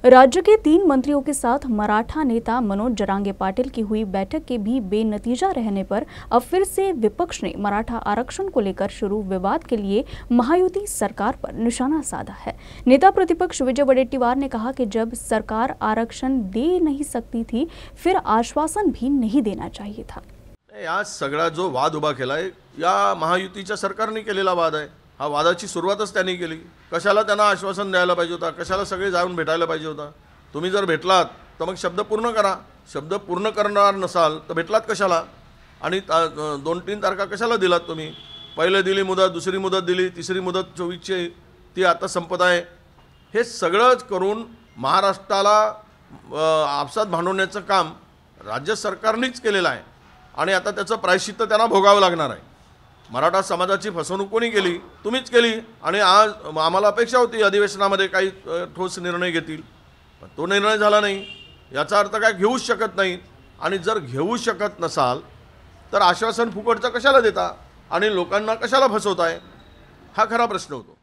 राज्य के 3 मंत्रियों के साथ मराठा नेता मनोज जरांगे पाटिल की हुई बैठक के भी बेनतीजा रहने पर अब फिर से विपक्ष ने मराठा आरक्षण को लेकर शुरू विवाद के लिए महायुति सरकार पर निशाना साधा है। नेता प्रतिपक्ष विजय वडेट्टीवार ने कहा कि जब सरकार आरक्षण दे नहीं सकती थी, फिर आश्वासन भी नहीं देना चाहिए था। या सगळा जो वाद उभा केलाय या महायुतीच्या सरकारने केलेला वाद आहे। हा वादाची सुरुवातच त्यांनी केली। कशाला त्यांना आश्वासन द्यायला पाहिजे होता, कशाला सगळे जाऊन भेटायला पाहिजे होता। तुम्ही जर भेटलात तर मग शब्द पूर्ण करा, शब्द पूर्ण करणार नसाल तर भेटलात कशाला आणि 2-3 तारखा कशाला दिलात तुम्ही। पहिले दिली मुदत, दुसरी मुदत दिली, तिसरी मुदत 24ची ती आता संपत आहे। हे सगळंच करून महाराष्ट्राला आपसात भांडवण्याचं काम राज्य सरकारनेच केलेलं आहे आणि आता त्याचं प्रायश्चित्त त्यांना भोगावं लागणार आहे। मराठा समाजाची फसवणूक कोणी केली? तुम्हीच केली आणि आज आम्हाला अपेक्षा होती अधिवेशनामध्ये काही ठोस निर्णय घेतील, पण तो निर्णय झाला नाही। याचा अर्थ काय घेऊच शकत नाही आणि जर घेऊ शकत नसाल तर आश्वासन फुकटचं कशाला देता आणि लोकांना कशाला फसवताय? हा खरा प्रश्न होतो।